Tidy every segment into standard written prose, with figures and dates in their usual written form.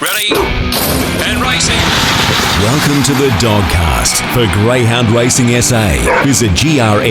Ready and racing. Welcome to the Dogcast for Greyhound Racing SA. Visit grsa.com.au.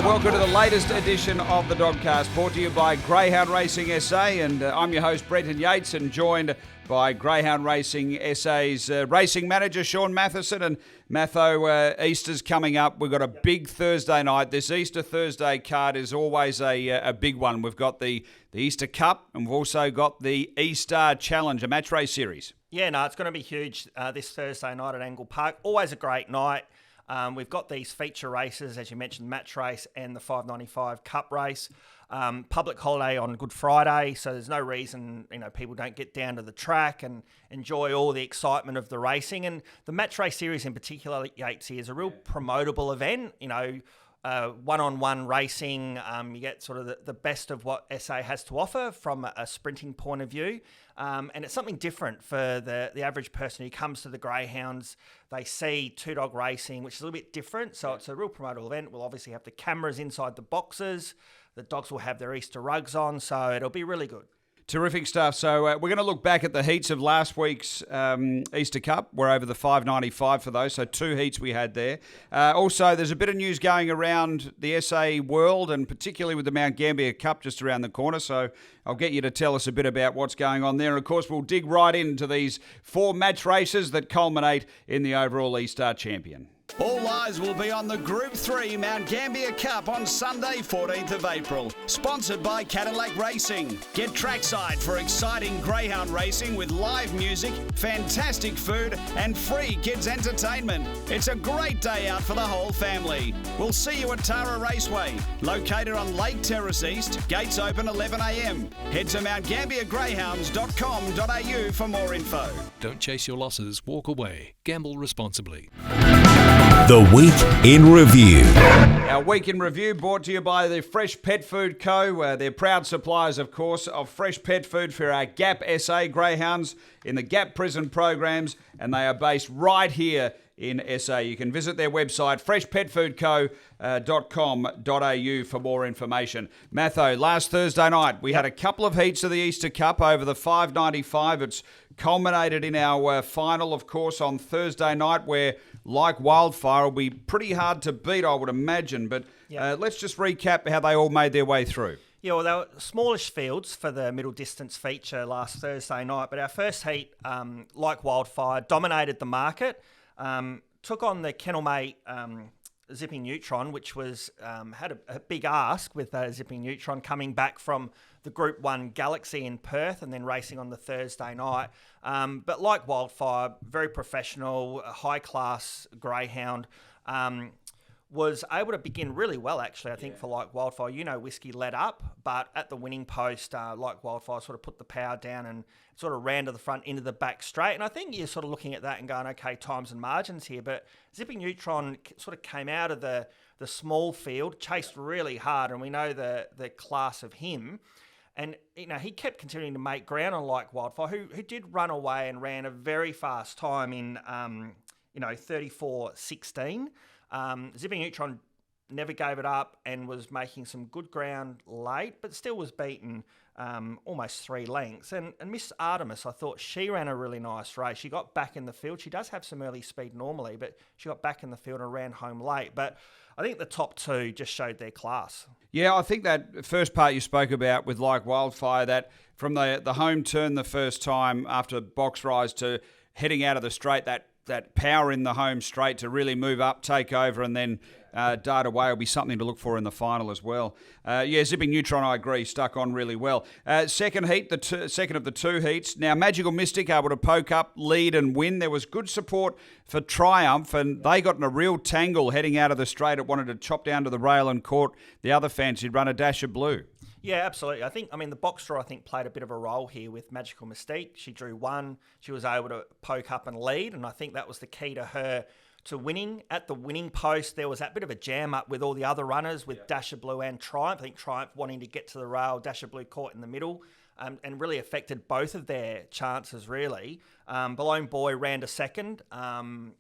Welcome to the latest edition of the Dogcast, brought to you by Greyhound Racing SA, and I'm your host Brenton Yates, and joined by Greyhound Racing SA's racing manager Shaun Mathieson. And Matho, Easter's coming up. We've got a big Thursday night. This Easter Thursday card is always a big one. We've got the Easter Cup, and we've also got the EASTAR Challenge, a match race series. Yeah, no, it's going to be huge this Thursday night at Angle Park. Always a great night. We've got these feature races, as you mentioned, match race and the 595 Cup race. Public holiday on Good Friday, so there's no reason people don't get down to the track and enjoy all the excitement of the racing. And the match race series in particular, Yates, is a real promotable event. One-on-one racing. You get sort of the best of what SA has to offer from a sprinting point of view. And it's something different for the average person who comes to the Greyhounds. They see two-dog racing, which is a little bit different. So it's a real promotable event. We'll obviously have the cameras inside the boxes. The dogs will have their Easter rugs on, so it'll be really good. Terrific stuff. So we're going to look back at the heats of last week's Easter Cup. We're over the 595 for those, so 2 heats we had there. Also, there's a bit of news going around the SA world, and particularly with the Mount Gambier Cup just around the corner. So I'll get you to tell us a bit about what's going on there. And of course, we'll dig right into these 4 match races that culminate in the overall EASTAR champion. All eyes will be on the Group 3 Mount Gambier Cup on Sunday, 14th of April. Sponsored by Cadillac Racing. Get trackside for exciting greyhound racing with live music, fantastic food and free kids entertainment. It's a great day out for the whole family. We'll see you at Tara Raceway, located on Lake Terrace East. Gates open 11 a.m. Head to mountgambiergreyhounds.com.au for more info. Don't chase your losses, walk away. Gamble responsibly. The Week in Review. Our Week in Review brought to you by the Fresh Pet Food Co. They're proud suppliers, of course, of fresh pet food for our GAP SA Greyhounds in the GAP prison programs, and they are based right here in SA. You can visit their website, freshpetfoodco.com.au for more information. Matho, last Thursday night, we had a couple of heats of the Easter Cup over the 595. It's culminated in our final, of course, on Thursday night, where, like wildfire, will be pretty hard to beat, I would imagine. But let's just recap how they all made their way through. Yeah, well, they were smallish fields for the middle distance feature last Thursday night, but our first heat, like wildfire, dominated the market. Took on the kennelmate Zipping Neutron, which was had a big ask with Zipping Neutron coming back from the Group 1 Galaxy in Perth and then racing on the Thursday night. But like wildfire, very professional, high-class greyhound. Was able to begin really well, actually, I think, for Like Wildfire. Whiskey led up, but at the winning post, Like Wildfire sort of put the power down and sort of ran to the front into the back straight. And I think you're sort of looking at that and going, okay, times and margins here. But Zipping Neutron sort of came out of the small field, chased really hard, and we know the class of him. And, he kept continuing to make ground on Like Wildfire, who did run away and ran a very fast time in, 34.16. Zipping Neutron never gave it up and was making some good ground late, but still was beaten almost 3 lengths. And Miss Artemis, I thought she ran a really nice race. She got back in the field. She does have some early speed normally, but she got back in the field and ran home late. But I think the top 2 just showed their class. Yeah, I think that first part you spoke about with Like Wildfire, that from the home turn the first time after box rise to heading out of the straight, that power in the home straight to really move up, take over, and then dart away will be something to look for in the final as well. Zipping Neutron, I agree, stuck on really well. Second heat, second of the 2 heats. Now, Magical Mystic able to poke up, lead and win. There was good support for Triumph, and they got in a real tangle heading out of the straight. It wanted to chop down to the rail and caught the other fancied run, a Dash of Blue. Yeah, absolutely. The box draw, played a bit of a role here with Magical Mystique. She drew 1. She was able to poke up and lead, and I think that was the key to her to winning. At the winning post, there was that bit of a jam up with all the other runners with Dash of Blue and Triumph. I think Triumph wanting to get to the rail, Dash of Blue caught in the middle, and really affected both of their chances, really. Balloon Boy ran to second, and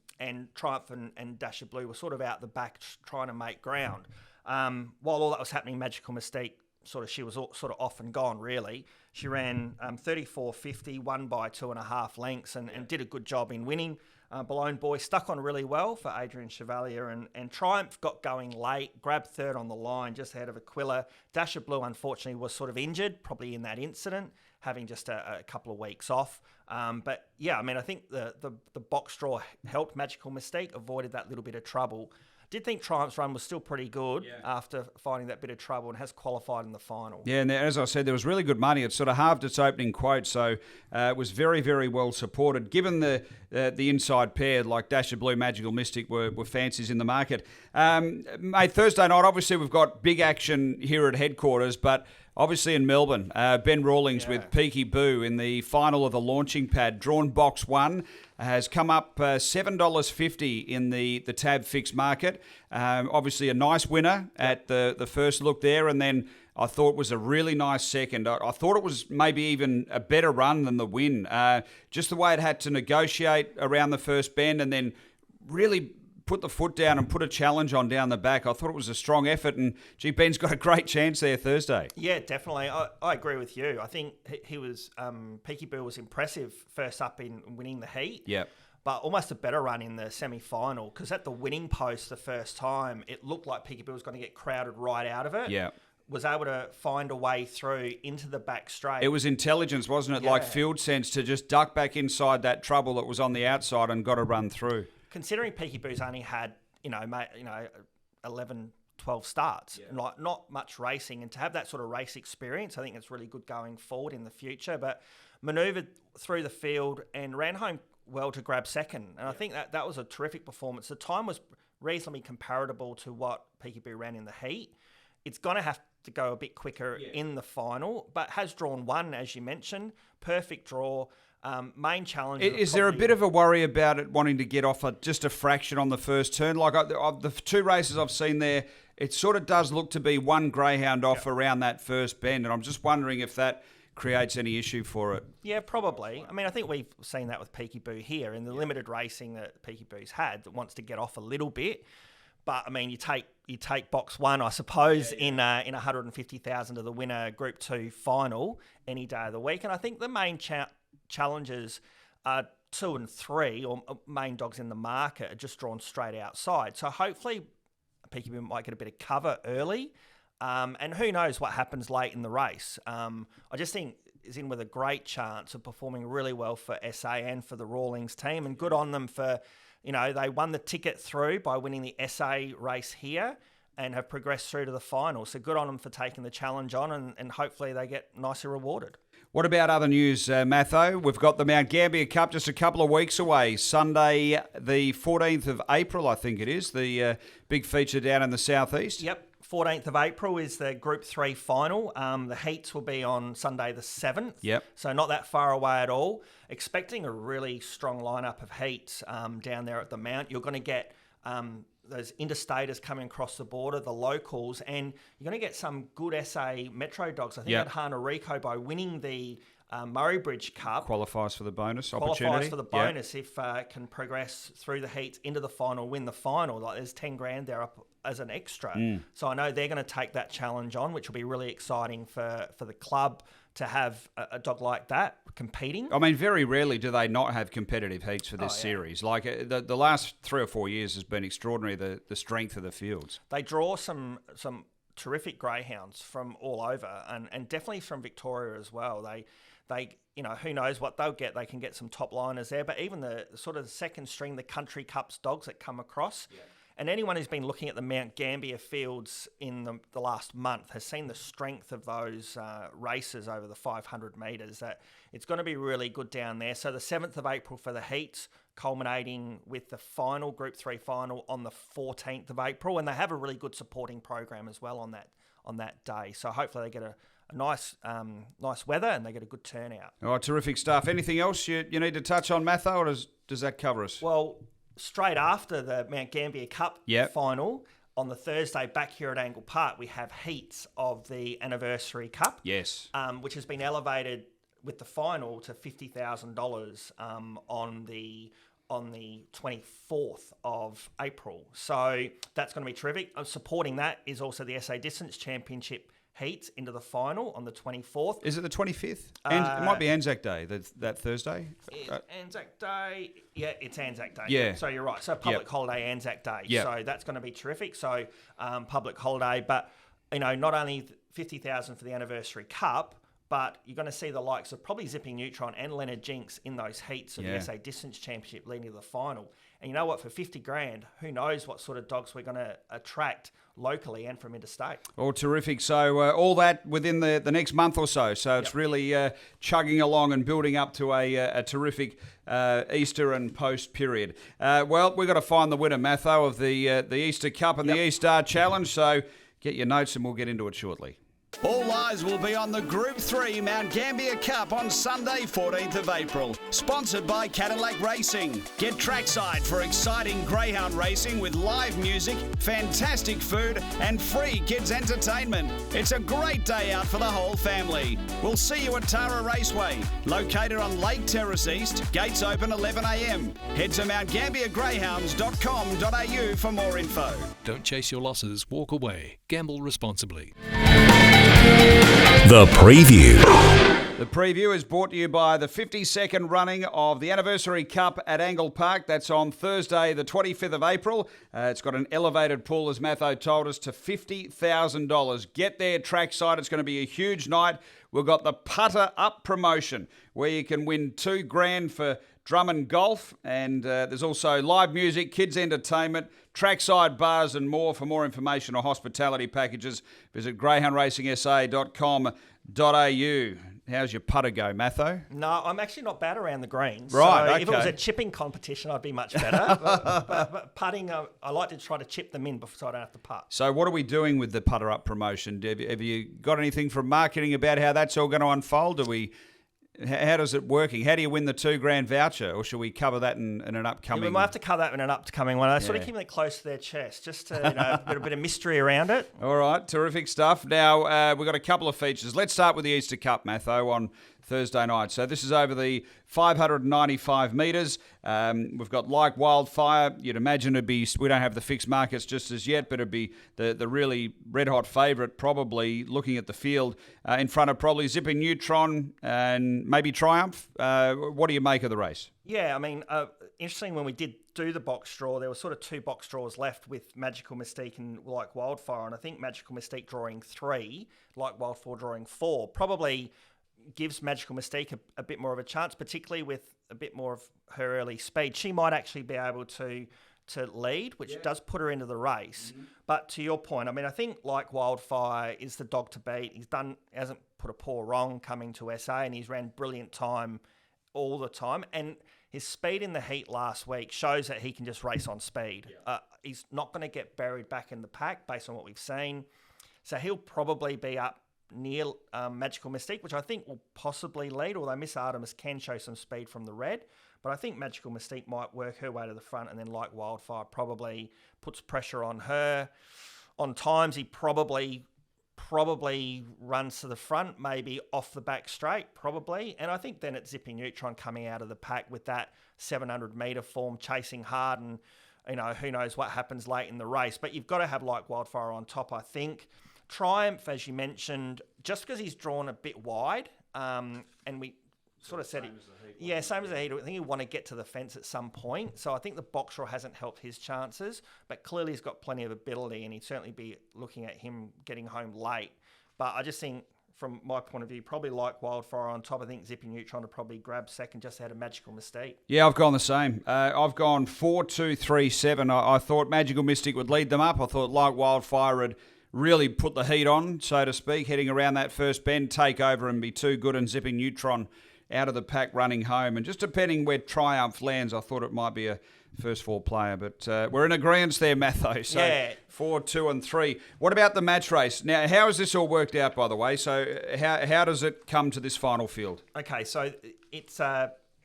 Triumph and Dash of Blue were sort of out the back trying to make ground. While all that was happening, Magical Mystique she was sort of off and gone, really. She ran 34.50, won by 2.5 lengths, and did a good job in winning. Balone Boy stuck on really well for Adrian Chevalier, and Triumph got going late, grabbed third on the line, just ahead of Aquila. Dash of Blue, unfortunately, was sort of injured, probably in that incident, having just a couple of weeks off. But yeah, I mean, I think the box draw helped. Magical Mystique avoided that little bit of trouble. Did think Triumph's run was still pretty good after finding that bit of trouble, and has qualified in the final. Yeah, and as I said, there was really good money. It sort of halved its opening quote, so it was very, very well supported. Given the inside pair, like Dash of Blue, Magical Mystic were fancies in the market. Mate, Thursday night, obviously we've got big action here at headquarters, but obviously in Melbourne, Ben Rawlings with Peaky Boo in the final of the launching pad, drawn box 1, has come up $7.50 in the tab fixed market. Obviously a nice winner at the first look there, and then I thought was a really nice second. I thought it was maybe even a better run than the win. Just the way it had to negotiate around the first bend and then really put the foot down and put a challenge on down the back. I thought it was a strong effort, and gee, Ben's got a great chance there Thursday. Yeah, definitely. I agree with you. I think he was Peaky Boo was impressive first up in winning the heat. Yeah. But almost a better run in the semi-final, because at the winning post the first time, it looked like Peaky Boo was going to get crowded right out of it. Yeah. Was able to find a way through into the back straight. It was intelligence, wasn't it? Yeah. Like field sense to just duck back inside that trouble that was on the outside and got to run through. Considering Peaky Boo's only had, 11, 12 starts, not much racing, and to have that sort of race experience, I think it's really good going forward in the future. But manoeuvred through the field and ran home well to grab second. And I think that was a terrific performance. The time was reasonably comparable to what Peaky Boo ran in the heat. It's going to have to go a bit quicker in the final, but has drawn 1, as you mentioned. Perfect draw. Main challenge. Is there a bit of a worry about it wanting to get off just a fraction on the first turn? Like the 2 races I've seen there, it sort of does look to be one greyhound off around that first bend, and I'm just wondering if that creates any issue for it. Yeah, probably. I mean, I think we've seen that with Peaky Boo here in the limited racing that Peaky Boo's had, that wants to get off a little bit. But I mean, you take box 1, I suppose, in 150,000 to the winner Group 2 final any day of the week, and I think the main challenges are 2 and 3, or main dogs in the market, are just drawn straight outside. So hopefully Peaky Boo might get a bit of cover early, and who knows what happens late in the race. I just think is in with a great chance of performing really well for SA and for the Rawlings team, and good on them for, they won the ticket through by winning the SA race here and have progressed through to the final. So good on them for taking the challenge on, and hopefully they get nicely rewarded. What about other news, Matho? We've got the Mount Gambier Cup just a couple of weeks away. Sunday, the 14th of April, I think it is, the big feature down in the southeast. Yep, 14th of April is the Group 3 final. The heats will be on Sunday the 7th. Yep. So not that far away at all. Expecting a really strong lineup of heats down there at the Mount. You're going to get those interstaters coming across the border, the locals, and you're going to get some good SA Metro dogs. I think that Hana Rico, by winning the Murray Bridge Cup, qualifies for the bonus opportunity. Qualifies for the bonus if can progress through the heats into the final, win the final. Like there's 10 grand there up as an extra. So I know they're going to take that challenge on, which will be really exciting for the club to have a dog like that competing. I mean, very rarely do they not have competitive heats for this series. Like the last 3 or 4 years has been extraordinary, the strength of the fields. They draw some terrific greyhounds from all over, and definitely from Victoria as well. They who knows what they'll get. They can get some top liners there, but even the sort of second string, the Country Cups dogs that come across. Yeah. And anyone who's been looking at the Mount Gambier fields in the last month has seen the strength of those races over the 500 metres, that it's going to be really good down there. So the 7th of April for the heats, culminating with the final, Group 3 final, on the 14th of April. And they have a really good supporting program as well on that day. So hopefully they get a nice weather and they get a good turnout. Oh, terrific stuff. Anything else you need to touch on, Matho, or does that cover us? Well, straight after the Mount Gambier Cup final, on the Thursday back here at Angle Park, we have heats of the Anniversary Cup. Yes. Which has been elevated with the final to $50,000 on the 24th of April. So that's going to be terrific. Supporting that is also the SA Distance Championship heats into the final on the 24th. Is it the 25th? It might be Anzac Day, that Thursday. Anzac Day. Yeah, it's Anzac Day. Yeah. So you're right. So public holiday, Anzac Day. Yep. So that's going to be terrific. So public holiday. But, not only 50,000 for the Anniversary Cup, but you're going to see the likes of probably Zipping Neutron and Leonard Jinx in those heats of the SA Distance Championship leading to the final. And you know what? For 50 grand, who knows what sort of dogs we're going to attract locally and from interstate. Oh, terrific. So all that within the next month or so. So it's really chugging along and building up to a terrific Easter and post period. Well, we've got to find the winner, Matho, of the Easter Cup and the EASTAR Challenge. So get your notes and we'll get into it shortly. All eyes will be on the Group 3 Mount Gambier Cup on Sunday, 14th of April. Sponsored by Cadillac Racing. Get trackside for exciting greyhound racing with live music, fantastic food and free kids entertainment. It's a great day out for the whole family. We'll see you at Tara Raceway, located on Lake Terrace East. Gates open 11 a.m. Head to mountgambiergreyhounds.com.au for more info. Don't chase your losses, walk away. Gamble responsibly. The Preview. The preview is brought to you by the 52nd running of the Anniversary Cup at Angle Park. That's on Thursday, the 25th of April. It's got an elevated pool, as Matho told us, to $50,000. Get there trackside. It's going to be a huge night. We've got the Putter Up promotion, where you can win $2,000 for Drummond Golf, and there's also live music, kids entertainment, trackside bars and more. For more information or hospitality packages, visit greyhoundracingsa.com.au. How's your putter go, Matho? No, I'm actually not bad around the greens. Right, so okay. If it was a chipping competition, I'd be much better. but putting, I like to try to chip them in before I don't have to putt. So what are we doing with the Putter Up promotion? Have you got anything from marketing about how that's all going to unfold? How does it working? How do you win the $2,000 voucher? Or should we cover that in an upcoming... We might have to cover that in an upcoming one. I sort of keep it close to their chest, just to a bit of mystery around it. All right, terrific stuff. Now, we've got a couple of features. Let's start with the Easter Cup, Matho, on Thursday night. So this is over the 595 metres. We've got Like Wildfire. You'd imagine it'd be, we don't have the fixed markets just as yet, but it'd be the really red-hot favourite, probably looking at the field, in front of probably Zipping Neutron and maybe Triumph. What do you make of the race? Yeah, I mean, interesting, when we did do the box draw, there were sort of 2 box draws left with Magical Mystique and Like Wildfire, and I think Magical Mystique drawing 3, Like Wildfire drawing 4, probably gives Magical Mystique a bit more of a chance, particularly with a bit more of her early speed. She might actually be able to lead, which does put her into the race. Mm-hmm. But to your point, I mean, I think Like Wildfire is the dog to beat. Hasn't put a paw wrong coming to SA, and he's ran brilliant time all the time. And his speed in the heat last week shows that he can just race on speed. Yeah. He's not going to get buried back in the pack based on what we've seen. So he'll probably be up near Magical Mystique, which I think will possibly lead, although Miss Artemis can show some speed from the red. But I think Magical Mystique might work her way to the front, and then Like Wildfire probably puts pressure on her. On times, he probably runs to the front, maybe off the back straight, probably. And I think then it's Zipping Neutron coming out of the pack with that 700-metre form, chasing hard, and who knows what happens late in the race. But you've got to have Like Wildfire on top, I think. Triumph, as you mentioned, just because he's drawn a bit wide, and we sort of said same as the heat. I think he'll want to get to the fence at some point. So I think the box draw hasn't helped his chances, but clearly he's got plenty of ability, and he'd certainly be looking at him getting home late. But I just think, from my point of view, probably Like Wildfire on top. I think Zipping Neutron to probably grab second just ahead of Magical Mystique. Yeah, I've gone the same. I've gone 4-2-3-7. I thought Magical Mystique would lead them up. I thought Like Wildfire would really put the heat on, so to speak, heading around that first bend, take over and be too good, and Zipping Neutron out of the pack running home. And just depending where Triumph lands, I thought it might be a first 4 player. But we're in agreement there, Matho. So 4, 2 and 3. What about the match race? Now, how has this all worked out, by the way? So how does it come to this final field? Okay, so it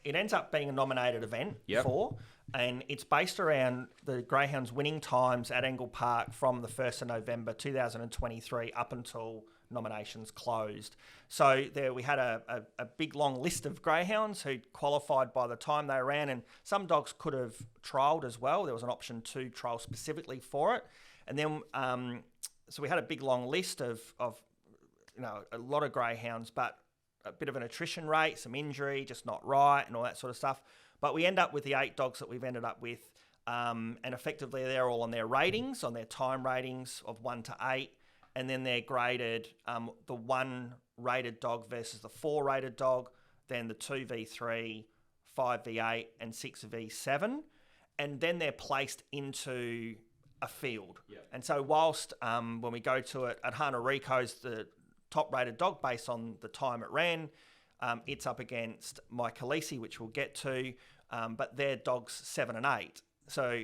ends up being a nominated event for... And it's based around the Greyhounds' winning times at Angle Park from the 1st of November 2023 up until nominations closed. So there we had a big long list of Greyhounds who qualified by the time they ran, and some dogs could have trialled as well. There was an option to trial specifically for it. And then, so we had a big long list of a lot of greyhounds, but a bit of an attrition rate, some injury, just not right, and all that sort of stuff. But we end up with the 8 dogs that we've ended up with, and effectively they're all on their ratings, on their time ratings of 1 to 8, and then they're graded the 1 rated dog versus the 4 rated dog, then the 2v3, 5v8, and 6v7, and then they're placed into a field. Yep. And so whilst when we go to it, at Hana Rico's the top rated dog based on the time it ran, it's up against my Khaleesi, which we'll get to, but their dogs 7 and 8. So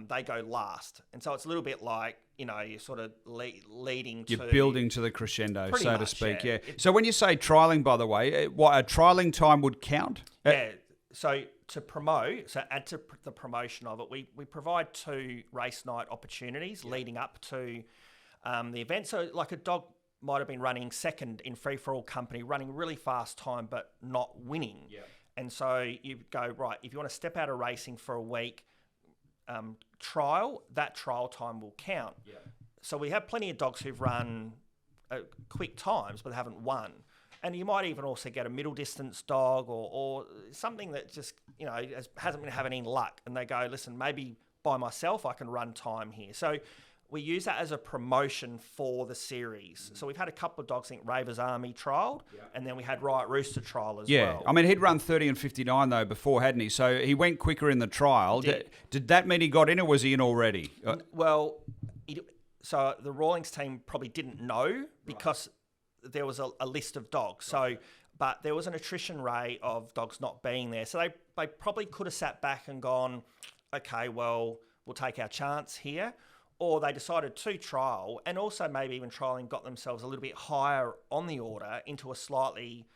they go last. And so it's a little bit like, you're sort of leading to... You're building to the crescendo, so to speak, yeah. It's, so when you say trialling, by the way, what a trialling time would count? Yeah, so to promote, so add to the promotion of it, we provide 2 race night opportunities leading up to the event. So like a dog might have been running second in free-for-all company, running really fast time, but not winning. Yeah. And so you go, right, if you want to step out of racing for a week, that trial time will count. Yeah. So we have plenty of dogs who've run quick times, but they haven't won. And you might even also get a middle distance dog or something that just, hasn't been having any luck. And they go, listen, maybe by myself I can run time here. So we use that as a promotion for the series. So we've had a couple of dogs, I think Raver's Army trialled, and then we had Riot Rooster trial as well. Yeah, I mean, he'd run 30 and 59 though before, hadn't he? So he went quicker in the trial. Did that mean he got in, or was he in already? Well, so the Rawlings team probably didn't know because there was a list of dogs. So, but there was an attrition rate of dogs not being there. So they probably could have sat back and gone, okay, well, we'll take our chance here. Or they decided to trial, and also maybe even trialling got themselves a little bit higher on the order into a slightly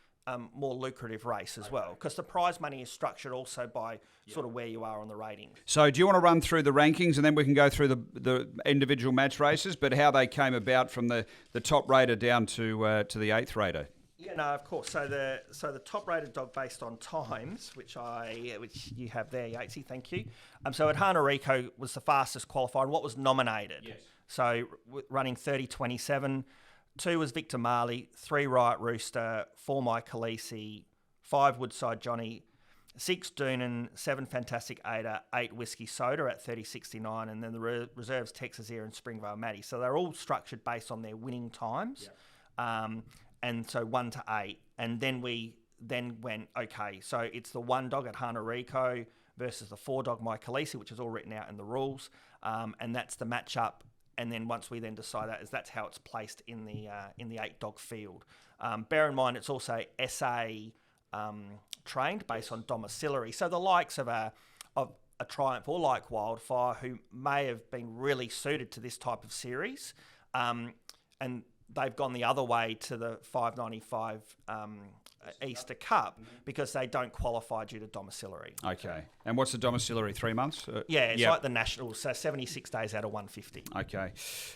more lucrative race as well, because the prize money is structured also by sort of where you are on the rating. So do you want to run through the rankings, and then we can go through the individual match races, but how they came about from the top rater down to the 8th rater? Yeah, no, of course. So the top rated dog based on times, which you have there, Yatesy, thank you. So at Hana Rico was the fastest qualifier and what was nominated. Yes. So running 30.27, 2 was Victor Marley, 3 Riot Rooster, 4 My Khaleesi, 5 Woodside Johnny, 6 Doonan, 7 Fantastic Ada, 8 Whiskey Soda at 30.69, and then the reserves Texas Air and Springvale Maddie. So they're all structured based on their winning times. Yep. And so 1 to 8. And then we went, okay, so it's the 1 dog at Hana Rico versus the 4 dog My Khaleesi, which is all written out in the rules. And that's the matchup. And then once we then decide that's how it's placed in the 8 dog field. Bear in mind, it's also SA trained based on domiciliary. So the likes of a Triumph or like Wildfire, who may have been really suited to this type of series, and they've gone the other way to the 595 EASTAR Cup because they don't qualify due to domiciliary. Okay. And what's the domiciliary, 3 months? It's like the Nationals, so 76 days out of 150. Okay.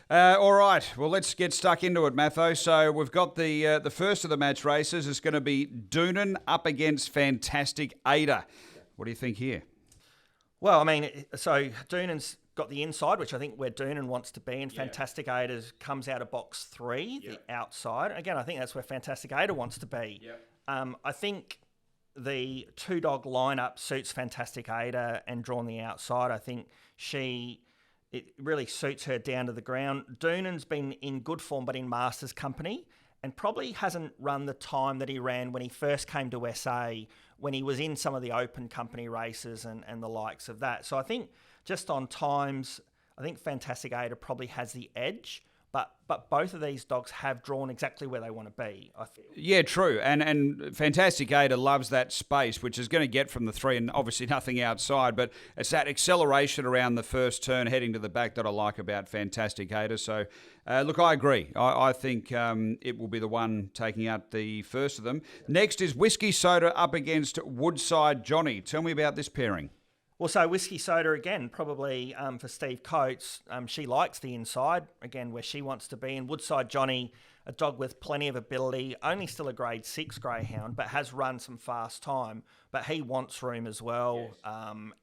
All right. Well, let's get stuck into it, Matho. So we've got the first of the match races. It's going to be Doonan up against Fantastic Ada. What do you think here? Well, I mean, so Doonan's got the inside, which I think where Doonan wants to be, and Fantastic Ada comes out of box 3, the outside. Again, I think that's where Fantastic Ada wants to be. I think the 2 dog lineup suits Fantastic Ada and drawn the outside. I think it really suits her down to the ground. Doonan's been in good form, but in Masters company, and probably hasn't run the time that he ran when he first came to SA, when he was in some of the open company races and the likes of that. So I think just on times, I think Fantastic Ada probably has the edge, but both of these dogs have drawn exactly where they want to be, I feel. Yeah, true. And Fantastic Ada loves that space, which is going to get from the 3 and obviously nothing outside, but it's that acceleration around the first turn heading to the back that I like about Fantastic Ada. So, look, I agree. I think it will be the one taking out the first of them. Next is Whiskey Soda up against Woodside Johnny. Tell me about this pairing. Well, so Whiskey Soda, again, probably for Steve Coates, she likes the inside, again, where she wants to be. And Woodside Johnny, a dog with plenty of ability, only still a grade 6 greyhound, but has run some fast time. But he wants room as well,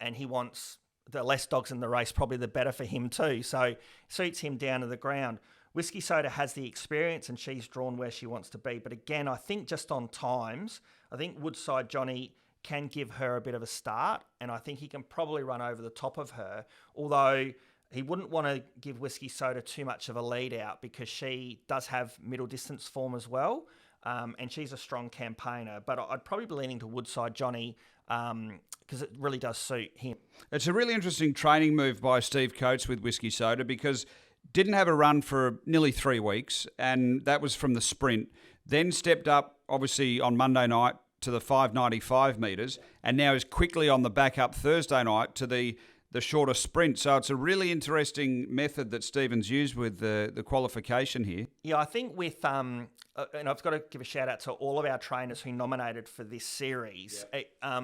and he wants the less dogs in the race, probably the better for him too. So suits him down to the ground. Whiskey Soda has the experience and she's drawn where she wants to be. But again, I think just on times, I think Woodside Johnny can give her a bit of a start, and I think he can probably run over the top of her, although he wouldn't want to give Whiskey Soda too much of a lead out because she does have middle distance form as well, and she's a strong campaigner. But I'd probably be leaning to Woodside Johnny because it really does suit him. It's a really interesting training move by Steve Coates with Whiskey Soda because didn't have a run for nearly 3 weeks, and that was from the sprint. Then stepped up, obviously, on Monday night to the 595 metres, and now is quickly on the back up Thursday night to the shorter sprint. So it's a really interesting method that Stephen's used with the qualification here. Yeah, I think with, and I've got to give a shout out to all of our trainers who nominated for this series. Yeah.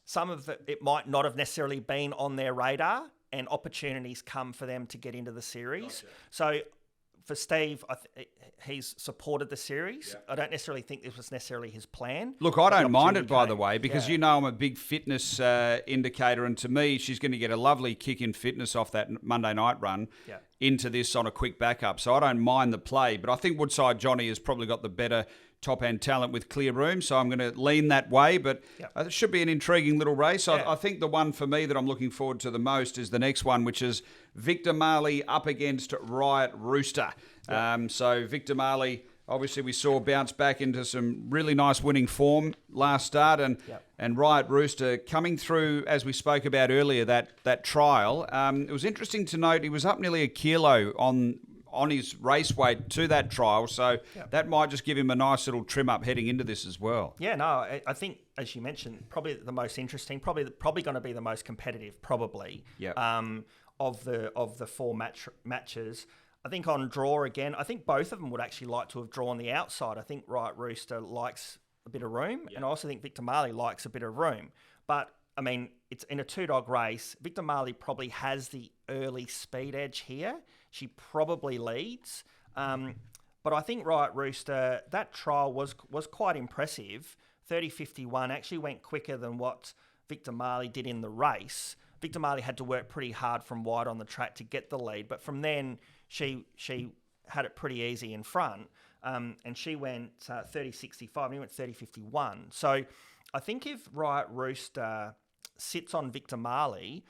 Some of it might not have necessarily been on their radar, and opportunities come for them to get into the series. Gotcha. So for Steve, he's supported the series. Yeah. I don't necessarily think this was necessarily his plan. Look, I don't mind it, by the way, because you know I'm a big fitness indicator, and to me, she's going to get a lovely kick in fitness off that Monday night run into this on a quick backup. So I don't mind the play, but I think Woodside Johnny has probably got the better top-end talent with clear room, so I'm going to lean that way, but it should be an intriguing little race. Yeah. I think the one for me that I'm looking forward to the most is the next one, which is Victor Marley up against Riot Rooster. Yeah. So Victor Marley, obviously we saw bounce back into some really nice winning form last start, and Riot Rooster coming through, as we spoke about earlier, that trial. It was interesting to note he was up nearly a kilo on his race weight to that trial, so that might just give him a nice little trim up heading into this as well. Yeah, no, I think, as you mentioned, probably the most interesting, probably going to be the most competitive, of the 4 matches. I think on draw again, I think both of them would actually like to have drawn the outside. I think Riot Rooster likes a bit of room, and I also think Victor Marley likes a bit of room. But I mean, it's in a 2-dog race. Victor Marley probably has the early speed edge here. She probably leads. But I think Riot Rooster, that trial was quite impressive. 30.51 actually went quicker than what Victor Marley did in the race. Victor Marley had to work pretty hard from wide on the track to get the lead. But from then, she had it pretty easy in front. And she went 30.65 and he went 30.51. So I think if Riot Rooster sits on Victor Marley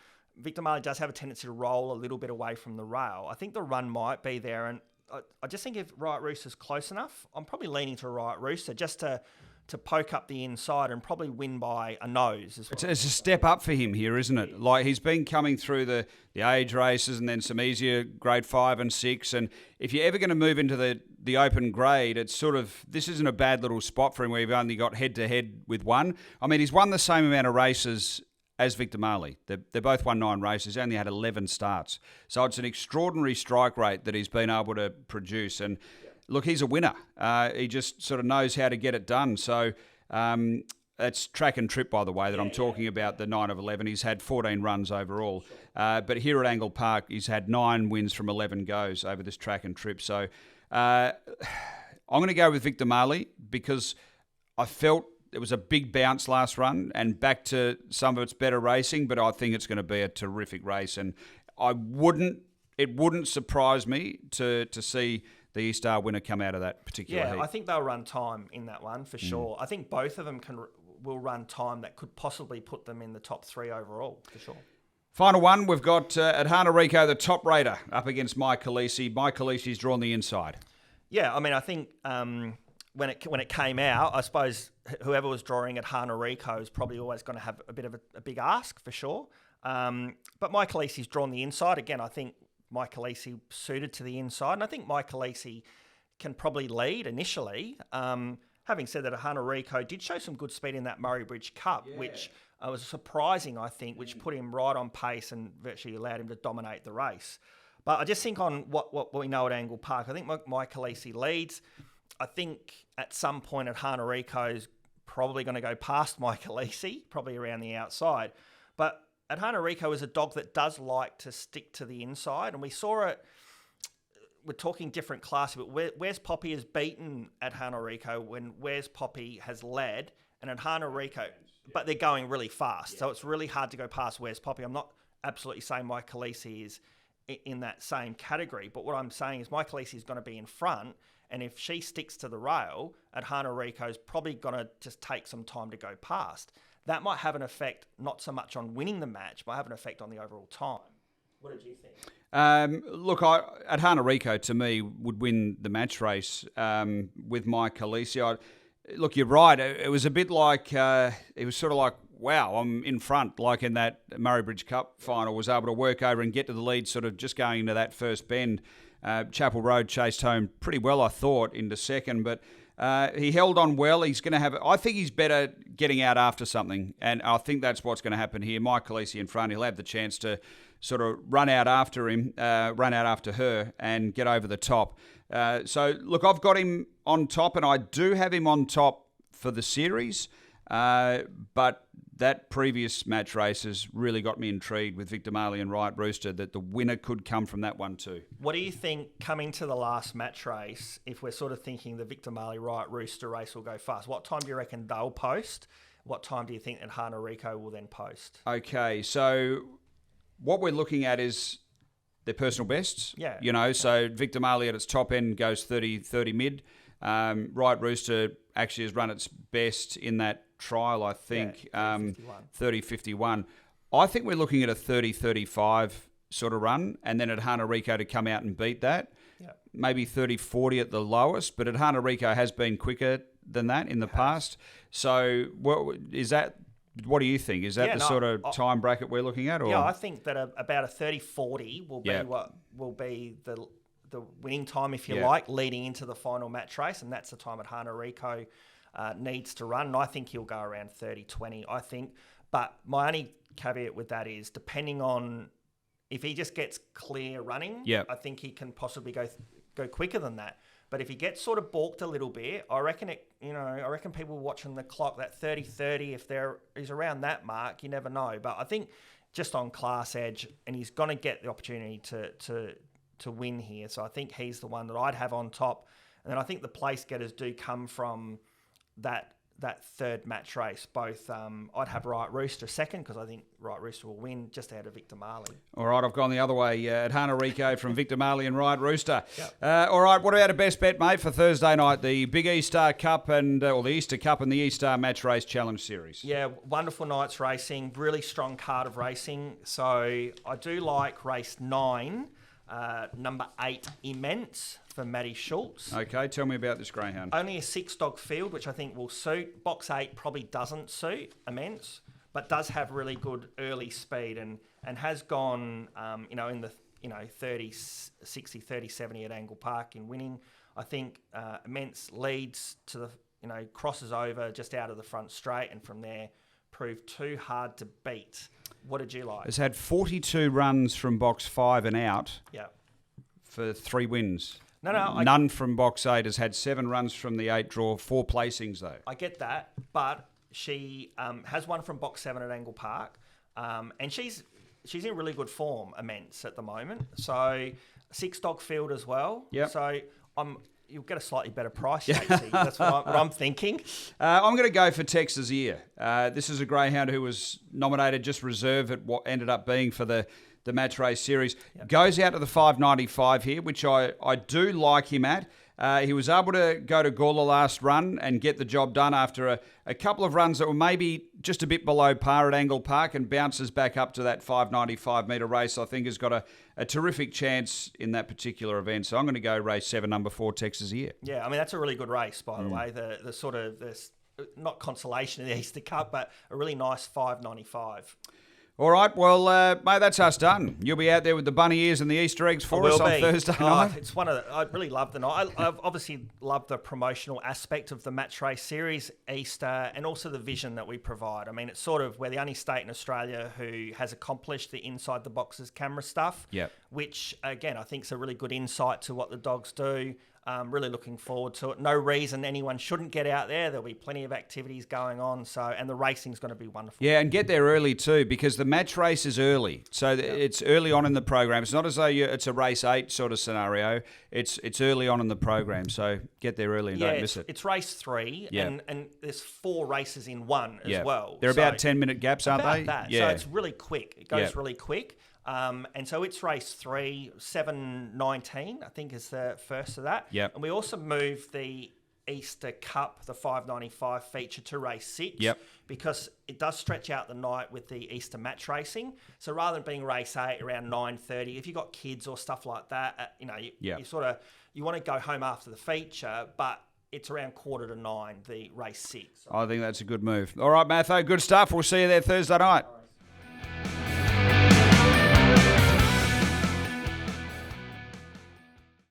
does have a tendency to roll a little bit away from the rail. I think the run might be there, and I just think if Riot Rooster's close enough, I'm probably leaning to Riot Rooster just to poke up the inside and probably win by a nose as well. It's a step up for him here, isn't it? Like, he's been coming through the age races and then some easier grade 5 and 6, and if you're ever going to move into the open grade, it's sort of, this isn't a bad little spot for him where you've only got head-to-head with one. I mean, he's won the same amount of races as Victor Marley. They both won 9 races. He only had 11 starts. So it's an extraordinary strike rate that he's been able to produce. And look, he's a winner. He just sort of knows how to get it done. So it's track and trip, by the way, that I'm talking about, the 9 of 11. He's had 14 runs overall. But here at Angle Park, he's had 9 wins from 11 goes over this track and trip. So I'm going to go with Victor Marley because I felt it was a big bounce last run and back to some of its better racing, but I think it's going to be a terrific race. And it wouldn't surprise me to see the EASTAR winner come out of that particular heat. I think they'll run time in that one for sure. I think both of them will run time that could possibly put them in the top 3 overall for sure. Final one, we've got at Hana Rico, the top raider up against Mike Khaleesi. Mike Khaleesi's drawn the inside. Yeah, I mean, I think when it came out, I suppose whoever was drawing at Hana Rico is probably always going to have a bit of a big ask for sure. But Mike Khaleesi's drawn the inside. Again, I think Mike Khaleesi suited to the inside, and I think Mike Khaleesi can probably lead initially. Having said that, Hana Rico did show some good speed in that Murray Bridge Cup, which was surprising, I think, which put him right on pace and virtually allowed him to dominate the race. But I just think on what we know at Angle Park, I think Mike Khaleesi leads. I think at some point at Hana Rico is probably going to go past Mike Khaleesi, probably around the outside. But at Hana Rico is a dog that does like to stick to the inside, and we saw it. We're talking different classes, but Where's Poppy is beaten at Hana Rico when Where's Poppy has led, and at Hana Rico, but they're going really fast, so it's really hard to go past Where's Poppy. I'm not absolutely saying Mike Khaleesi in that same category. But what I'm saying is Michael Easey's going to be in front, and if she sticks to the rail, Adhana Rico's probably going to just take some time to go past. That might have an effect not so much on winning the match, but have an effect on the overall time. What did you think? Look, Adhana Rico, to me, would win the match race with Mike Khaleesi. Look, you're right. It was a bit like, it was sort of like, wow, I'm in front, like in that Murray Bridge Cup final, was able to work over and get to the lead sort of just going into that first bend. Chapel Road chased home pretty well, I thought, into second, but he held on well. He's going to have, I think he's better getting out after something, and I think that's what's going to happen here. Mike Khaleesi in front, he'll have the chance to sort of run out after him, run out after her, and get over the top. So, look, I've got him on top, and I do have him on top for the series, but that previous match race has really got me intrigued with Victor Marley and Riot Rooster, that the winner could come from that one too. What do you think coming to the last match race, if we're sort of thinking the Victor Marley Riot Rooster race will go fast, what time do you reckon they'll post? What time do you think that Adhana Rico will then post? Okay, so what we're looking at is their personal bests. Yeah. You know, so Victor Marley at its top end goes 30 mid. Riot Rooster actually has run its best in that trial, I think, 30-51. I think we're looking at a 30-35 sort of run, and then Adhana Rico to come out and beat that. Yep. Maybe 30-40 at the lowest, but Adhana Rico has been quicker than that in the past. So what do you think? Is that sort of time bracket we're looking at? Or? Yeah, I think that about a 30-40 will be what will be the winning time, if you like, leading into the final match race, and that's the time Adhana Rico needs to run. And I think he'll go around 30-20, I think. But my only caveat with that is, depending on if he just gets clear running, I think he can possibly go quicker than that. But if he gets sort of balked a little bit, I reckon people watching the clock, that 30-30, if he's around that mark, you never know. But I think just on class edge, and he's going to get the opportunity to win here. So I think he's the one that I'd have on top. And then I think the place getters do come from that third match race. Both, I'd have Riot Rooster second, because I think Riot Rooster will win just ahead of Victor Marley. All right, I've gone the other way. Adhana Rico from Victor Marley and Riot Rooster. Yep. All right, what about a best bet, mate, for Thursday night? The big EASTAR Cup or the EASTAR Cup and the EASTAR Match Race Challenge Series. Yeah, wonderful night's racing. Really strong card of racing. So I do like race 9. Number 8, Immense, for Maddie Schultz. Okay, tell me about this greyhound. Only a 6-dog field, which I think will suit. Box 8 probably doesn't suit Immense, but does have really good early speed and has gone, in the 30-60, 30-70 at Angle Park in winning. I think Immense leads to the, crosses over just out of the front straight, and from there proved too hard to beat. What did you like? Has had 42 runs from box 5 and out. Yeah. For 3 wins. None from box 8. Has had 7 runs from the 8 draw, 4 placings though. I get that, but she has one from box 7 at Angle Park, and she's in really good form, Immense, at the moment. So 6-dog field as well. Yep. So you'll get a slightly better price, Yatesy. That's what I'm thinking. I'm going to go for Texas Ear. This is a greyhound who was nominated just reserve at what ended up being for the match race series. Yep. Goes out to the 5.95 here, which I do like him at. He was able to go to Gawler last run and get the job done after a couple of runs that were maybe just a bit below par at Angle Park, and bounces back up to that 5.95 metre race. I think has got a terrific chance in that particular event. So I'm going to go race 7, number 4, Texas Ear. Yeah, I mean, that's a really good race, by the way. The sort of, not consolation in the Easter Cup, but a really nice 5.95. All right, well, mate, that's us done. You'll be out there with the bunny ears and the Easter eggs for us on Thursday night. It's I really love the night. I've obviously loved the promotional aspect of the match race series, Easter, and also the vision that we provide. I mean, it's sort of, we're the only state in Australia who has accomplished the inside the boxes camera stuff. Yep. Which, again, I think is a really good insight to what the dogs do. Really looking forward to it. No reason anyone shouldn't get out there. There'll be plenty of activities going on. And the racing's going to be wonderful. Yeah, and get there early too, because the match race is early. So it's early on in the program. It's not as though it's a race 8 sort of scenario. It's early on in the program. So get there early and don't miss it. It's race 3, and there's 4 races in one as well. They're about 10-minute gaps, aren't they? That. Yeah. So it's really quick. It goes really quick. And so it's race 3, 7:19, I think is the first of that. Yep. And we also moved the EASTAR Cup, the 595 feature, to race 6. Yep. Because it does stretch out the night with the EASTAR Match Racing. So rather than being race 8 around 9:30, if you've got kids or stuff like that, you want to go home after the feature, but it's around 8:45, the race 6. I think that's a good move. All right, Matho, good stuff. We'll see you there Thursday night.